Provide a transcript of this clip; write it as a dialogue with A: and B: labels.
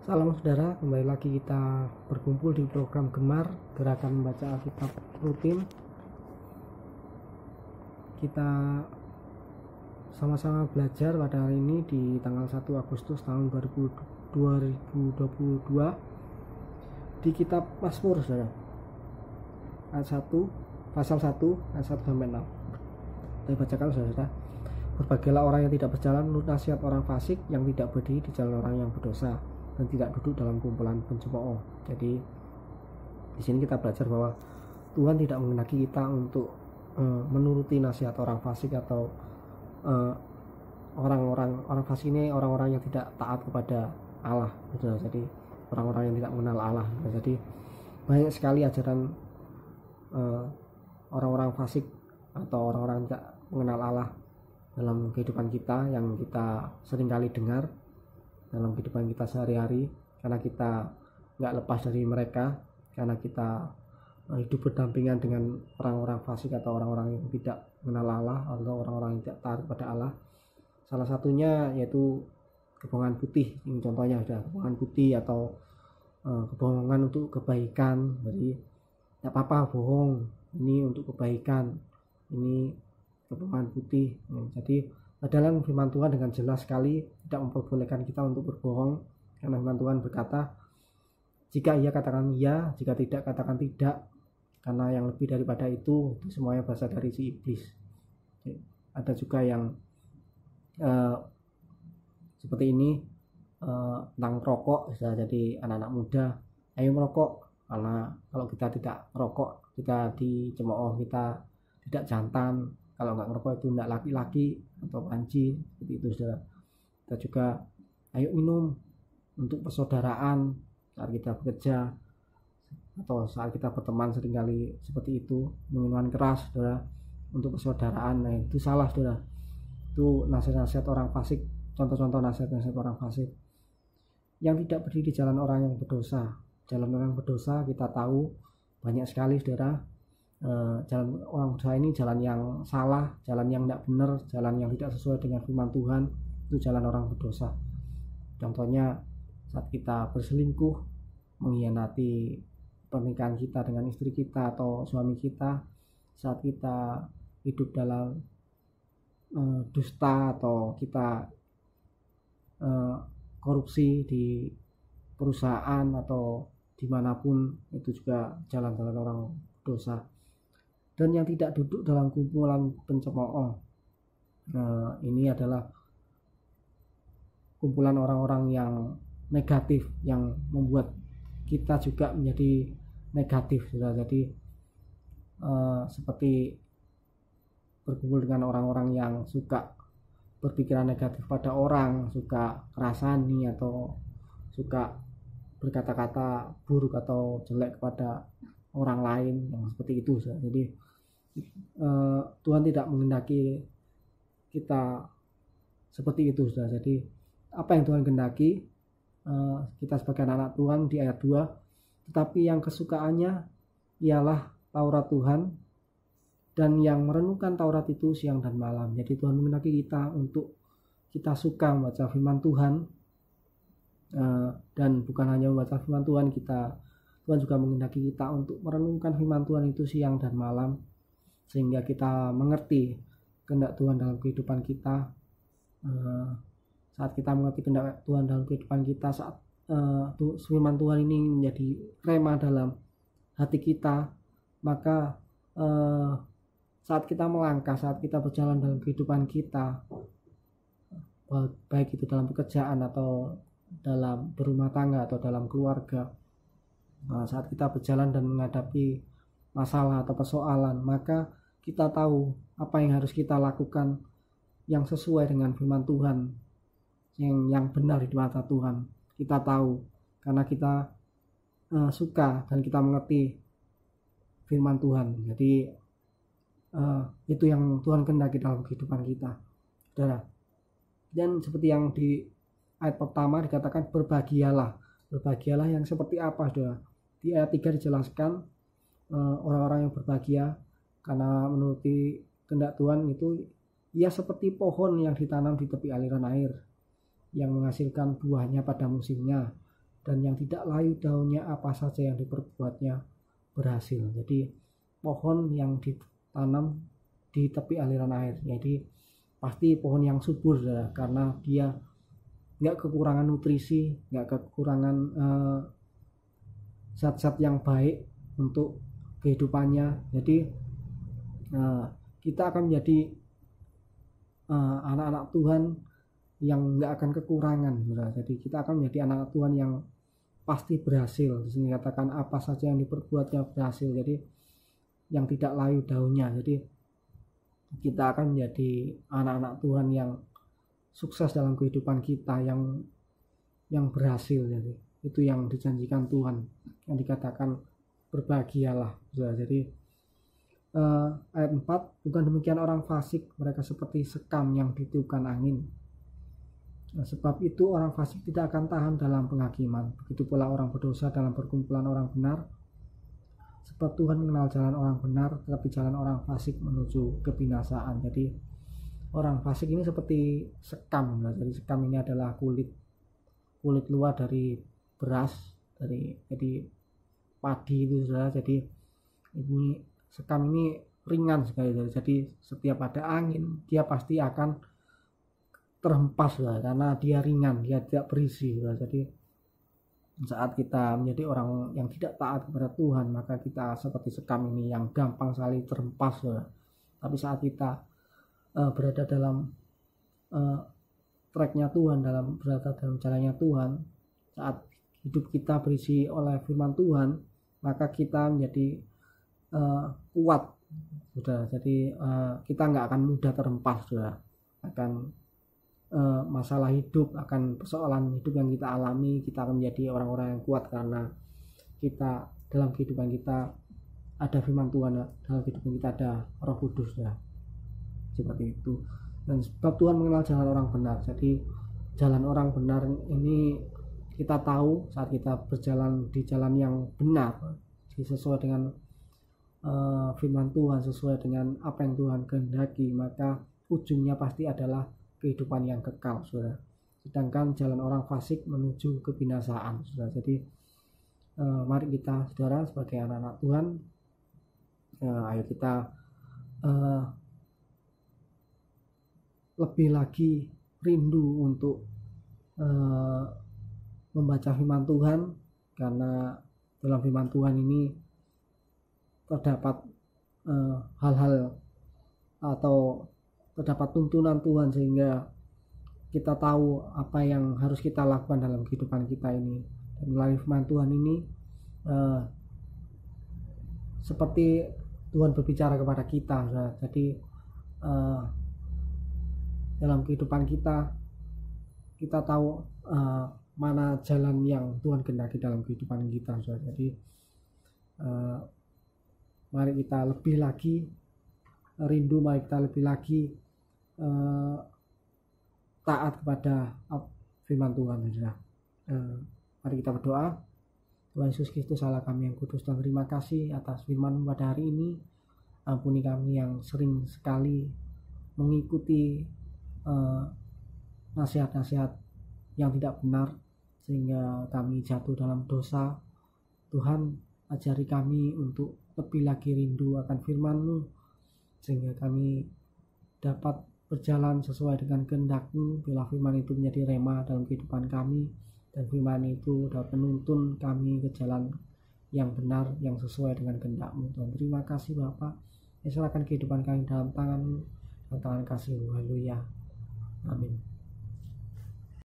A: Salam saudara, kembali lagi kita berkumpul di program Gemar Gerakan Membaca Alkitab Rutin. Kita sama-sama belajar pada hari ini di tanggal 1 Agustus tahun 2022 di kitab Mazmur, saudara. Ayat 1, pasal 1, ayat 1 sampai 6. Saya bacakan, saudara. Berbahagialah orang yang tidak berjalan menurut nasihat orang fasik, yang tidak berdiri di jalan orang yang berdosa, dan tidak duduk dalam kumpulan pencemooh. Jadi di sini kita belajar bahwa Tuhan tidak menghendaki kita untuk menuruti nasihat orang fasik atau orang fasik ini orang-orang yang tidak taat kepada Allah. Jadi orang-orang yang tidak mengenal Allah. Jadi banyak sekali ajaran orang-orang fasik atau orang-orang yang tidak mengenal Allah dalam kehidupan kita yang kita seringkali dengar dalam kehidupan kita sehari-hari, karena kita nggak lepas dari mereka, karena kita hidup berdampingan dengan orang-orang fasik atau orang-orang yang tidak mengenal Allah atau orang-orang yang tidak taat kepada Allah. Salah satunya yaitu kebohongan putih. Ini contohnya ada kebohongan putih atau kebohongan untuk kebaikan. Jadi tidak apa-apa bohong, ini untuk kebaikan, ini kebohongan putih. Jadi dalam firman Tuhan dengan jelas sekali tidak memperbolehkan kita untuk berbohong, karena firman Tuhan berkata, jika iya katakan iya, jika tidak katakan tidak, karena yang lebih daripada itu semuanya berasal dari si iblis. Jadi, ada juga yang seperti ini tentang rokok. Jadi anak-anak muda, ayo merokok, karena kalau kita tidak merokok kita dicemooh, kita tidak jantan. Kalau nggak ngerokok itu tidak laki-laki atau panci, seperti itu, saudara. Kita juga ayo minum untuk persaudaraan saat kita bekerja atau saat kita berteman, seringkali seperti itu, minuman keras, saudara, untuk persaudaraan. Nah, itu salah, saudara. Itu nasihat-nasihat orang fasik, contoh-contoh nasihat-nasihat orang fasik yang tidak berdiri di jalan orang yang berdosa. Jalan orang berdosa kita tahu banyak sekali, saudara. Jalan orang berdosa ini jalan yang salah, jalan yang tidak benar, jalan yang tidak sesuai dengan firman Tuhan. Itu jalan orang berdosa. Contohnya saat kita berselingkuh, mengkhianati pernikahan kita dengan istri kita atau suami kita, saat kita hidup dalam dusta atau kita korupsi di perusahaan atau dimanapun, itu juga jalan-jalan orang dosa. Dan yang tidak duduk dalam kumpulan pencemooh, ini adalah kumpulan orang-orang yang negatif, yang membuat kita juga menjadi negatif. Jadi seperti berkumpul dengan orang-orang yang suka berpikiran negatif pada orang, suka kerasani atau suka berkata-kata buruk atau jelek kepada orang lain, yang seperti itu. Jadi Tuhan tidak menghendaki kita seperti itu, saudara. Jadi apa yang Tuhan kehendaki, kita sebagai anak Tuhan di ayat 2, tetapi yang kesukaannya ialah Taurat Tuhan, dan yang merenungkan Taurat itu siang dan malam. Jadi Tuhan menghendaki kita untuk kita suka membaca firman Tuhan, dan bukan hanya membaca firman Tuhan, Tuhan juga menghendaki kita untuk merenungkan firman Tuhan itu siang dan malam, sehingga kita mengerti kehendak Tuhan dalam kehidupan kita. Saat kita mengerti kehendak Tuhan dalam kehidupan kita, saat firman Tuhan ini menjadi rema dalam hati kita, maka saat kita melangkah, saat kita berjalan dalam kehidupan kita, baik itu dalam pekerjaan atau dalam berumah tangga atau dalam keluarga, saat kita berjalan dan menghadapi masalah atau persoalan, maka kita tahu apa yang harus kita lakukan yang sesuai dengan firman Tuhan, yang benar di mata Tuhan. Kita tahu karena kita suka dan kita mengerti firman Tuhan. Jadi itu yang Tuhan kehendaki dalam kehidupan kita, saudara. Dan seperti yang di ayat pertama dikatakan, berbahagialah yang seperti apa, saudara. Di ayat 3 dijelaskan orang-orang yang berbahagia karena menuruti kehendak Tuhan itu ia seperti pohon yang ditanam di tepi aliran air, yang menghasilkan buahnya pada musimnya, dan yang tidak layu daunnya apa saja yang diperbuatnya berhasil. Jadi pohon yang ditanam di tepi aliran air, jadi pasti pohon yang subur ya, karena dia nggak kekurangan nutrisi, nggak kekurangan zat-zat yang baik untuk kehidupannya. Jadi kita akan menjadi anak-anak Tuhan yang nggak akan kekurangan. Jadi kita akan menjadi anak Tuhan yang pasti berhasil. Di sini katakan apa saja yang diperbuatnya berhasil. Jadi yang tidak layu daunnya. Jadi kita akan menjadi anak-anak Tuhan yang sukses dalam kehidupan kita, yang berhasil. Jadi itu yang dijanjikan Tuhan, yang dikatakan berbahagialah. Jadi ayat 4, bukan demikian orang fasik, mereka seperti sekam yang ditiupkan angin. Sebab itu orang fasik tidak akan tahan dalam penghakiman, begitu pula orang berdosa dalam perkumpulan orang benar. Sebab Tuhan mengenal jalan orang benar, tetapi jalan orang fasik menuju kebinasaan. Jadi orang fasik ini seperti sekam. Jadi sekam ini adalah kulit luar dari beras, jadi padi itu saudara. Jadi ini sekam ini ringan sekali. Jadi setiap ada angin dia pasti akan terhempas lah, karena dia ringan, dia tidak berisi. Jadi saat kita menjadi orang yang tidak taat kepada Tuhan, maka kita seperti sekam ini yang gampang sekali terhempas lah. Tapi saat kita berada dalam tracknya Tuhan, berada dalam jalannya Tuhan, saat hidup kita berisi oleh firman Tuhan, maka kita menjadi kuat, sudah. Jadi kita nggak akan mudah terhempas, sudah. Akan masalah hidup, akan persoalan hidup yang kita alami, kita akan menjadi orang-orang yang kuat karena kita dalam kehidupan kita ada firman Tuhan, dalam kehidupan kita ada Roh Kudus ya. Seperti itu. Dan sebab Tuhan mengenal jalan orang benar. Jadi jalan orang benar ini kita tahu saat kita berjalan di jalan yang benar, sesuai dengan firman Tuhan, sesuai dengan apa yang Tuhan kehendaki, maka ujungnya pasti adalah kehidupan yang kekal, saudara. Sedangkan jalan orang fasik menuju kebinasaan, saudara. Jadi mari kita, saudara, sebagai anak-anak Tuhan, ayo kita lebih lagi rindu untuk membaca firman Tuhan, karena dalam firman Tuhan ini terdapat hal-hal atau terdapat tuntunan Tuhan, sehingga kita tahu apa yang harus kita lakukan dalam kehidupan kita ini. Dan melalui firman Tuhan ini seperti Tuhan berbicara kepada kita, saudara. Jadi dalam kehidupan kita tahu mana jalan yang Tuhan kehendaki dalam kehidupan kita, saudara. Jadi mari kita lebih lagi rindu, mari kita lebih lagi taat kepada firman Tuhan, saudara. Mari kita berdoa. Tuhan Yesus Kristus, Allah kami yang kudus, Tuhan, terima kasih atas firman pada hari ini. Ampuni kami yang sering sekali mengikuti nasihat-nasihat yang tidak benar, sehingga kami jatuh dalam dosa. Tuhan, ajari kami untuk lebih lagi rindu akan firman-Mu, sehingga kami dapat berjalan sesuai dengan kehendak-Mu. Bila firman itu menjadi rema dalam kehidupan kami, dan firman itu dapat menuntun kami ke jalan yang benar, yang sesuai dengan kehendak-Mu. Tuhan, terima kasih Bapa. Serahkan kehidupan kami dalam tangan-Mu, dalam tangan kasih-Mu. Haleluya. Amin.